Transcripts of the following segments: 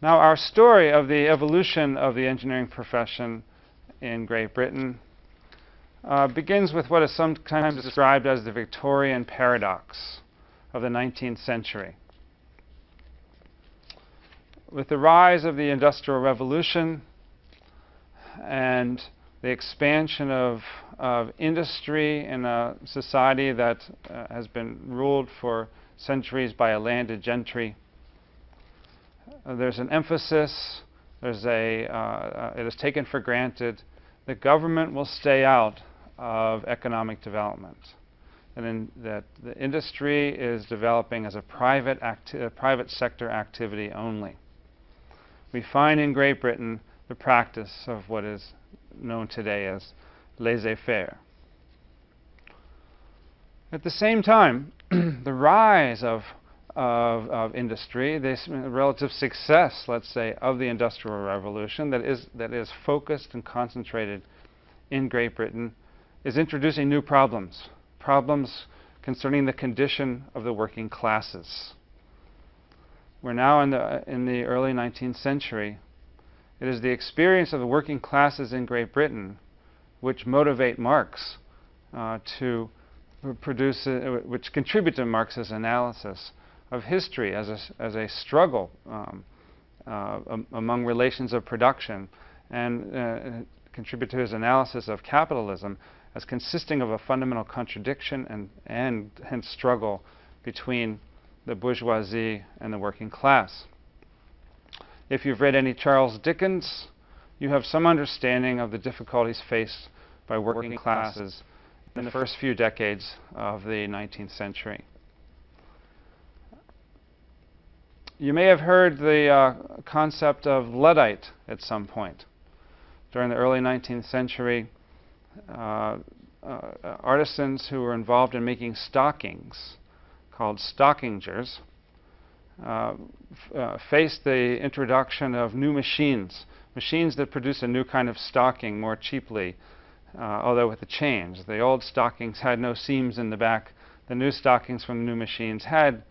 Now, our story of the evolution of the engineering profession in Great Britain begins with what is sometimes described as the Victorian paradox of the 19th century. With the rise of the Industrial Revolution and the expansion of industry in a society that has been ruled for centuries by a landed gentry, there's an emphasis, it is taken for granted that government will stay out of economic development, and that the industry is developing as a private sector activity only. We find in Great Britain the practice of what is known today as laissez-faire. At the same time, the rise of industry, this relative success, let's say, of the Industrial Revolution that is focused and concentrated in Great Britain, is introducing new problems concerning the condition of the working classes. We're now in the early 19th century. It is the experience of the working classes in Great Britain which motivate Marx to produce, which contribute to Marx's analysis of history as a struggle among relations of production, and contribute to his analysis of capitalism as consisting of a fundamental contradiction and hence struggle between the bourgeoisie and the working class. If you've read any Charles Dickens, you have some understanding of the difficulties faced by working classes in the first few decades of the 19th century. You may have heard the concept of Luddite at some point. During the early 19th century, artisans who were involved in making stockings, called stockingers, faced the introduction of new machines that produce a new kind of stocking more cheaply, although with a change. The old stockings had no seams in the back. The new stockings from the new machines had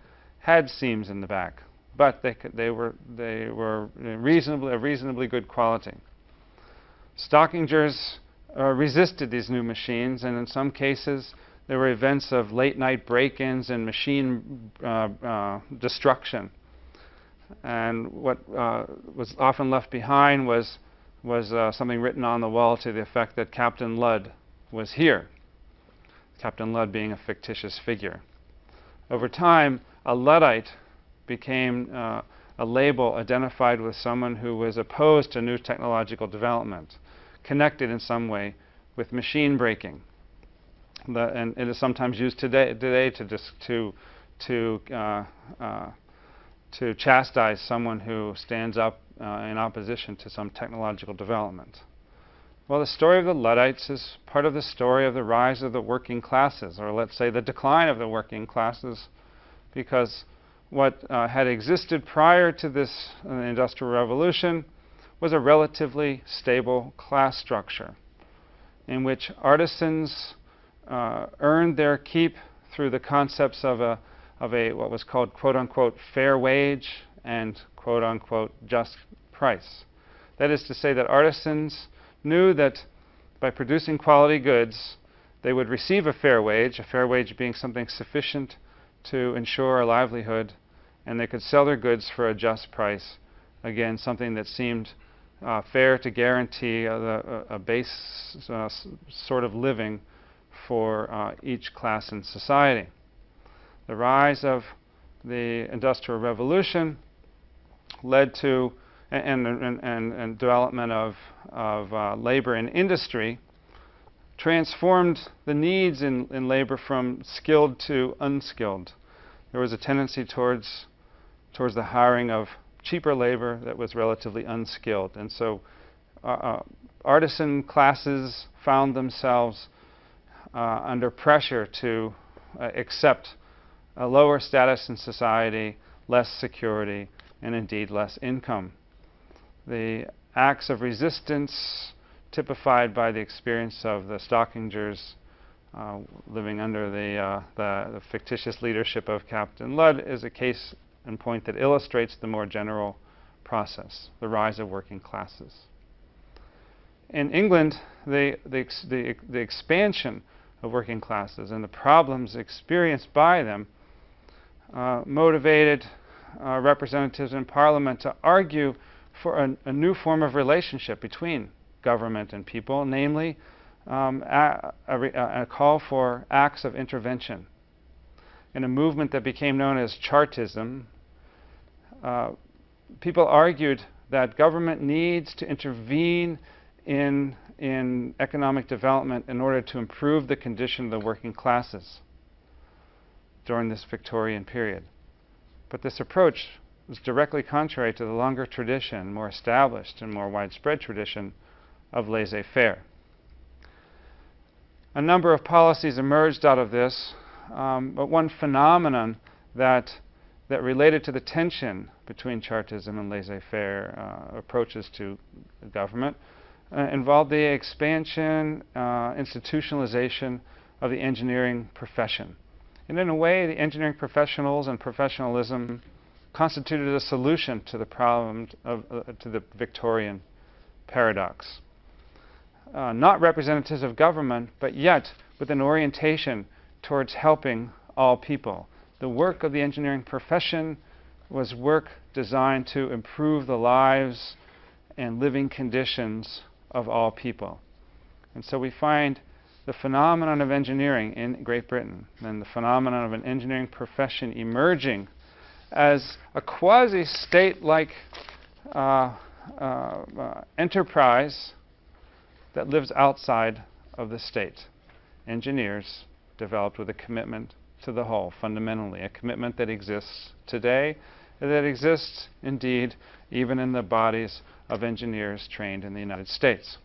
seams in the back, but they were reasonably good quality. Stockingers resisted these new machines, and in some cases there were events of late-night break-ins and machine destruction. And what was often left behind was something written on the wall to the effect that Captain Ludd was here, Captain Ludd being a fictitious figure. Over time, a Luddite became a label identified with someone who was opposed to new technological development, connected in some way with machine breaking. And it is sometimes used today to chastise someone who stands up in opposition to some technological development. Well, the story of the Luddites is part of the story of the rise of the working classes, or let's say the decline of the working classes, because what had existed prior to this Industrial Revolution was a relatively stable class structure in which artisans earned their keep through the concepts of a what was called quote-unquote fair wage and quote-unquote just price. That is to say that artisans knew that by producing quality goods they would receive a fair wage being something sufficient to ensure a livelihood, and they could sell their goods for a just price, again something that seemed fair to guarantee a base sort of living for each class in society. The rise of the Industrial Revolution led to and development of labor and industry transformed the needs in labor from skilled to unskilled. There was a tendency towards the hiring of cheaper labor that was relatively unskilled, and so artisan classes found themselves under pressure to accept a lower status in society, less security, and indeed less income. The acts of resistance typified by the experience of the stockingers living under the fictitious leadership of Captain Ludd is a case in point that illustrates the more general process, the rise of working classes. In England, the expansion of working classes and the problems experienced by them motivated representatives in Parliament to argue for a new form of relationship between government and people, namely a call for acts of intervention. In a movement that became known as Chartism, people argued that government needs to intervene in economic development in order to improve the condition of the working classes during this Victorian period. But this approach was directly contrary to the longer tradition, more established and more widespread tradition of laissez-faire. A number of policies emerged out of this, but one phenomenon that related to the tension between Chartism and laissez-faire approaches to government involved the expansion, institutionalization of the engineering profession. And in a way, the engineering professionals and professionalism constituted a solution to the problem to the Victorian paradox. Not representatives of government, but yet with an orientation towards helping all people. The work of the engineering profession was work designed to improve the lives and living conditions of all people. And so we find the phenomenon of engineering in Great Britain and the phenomenon of an engineering profession emerging as a quasi-state-like enterprise that lives outside of the state. Engineers developed with a commitment to the whole, fundamentally, a commitment that exists today, that exists indeed even in the bodies of engineers trained in the United States.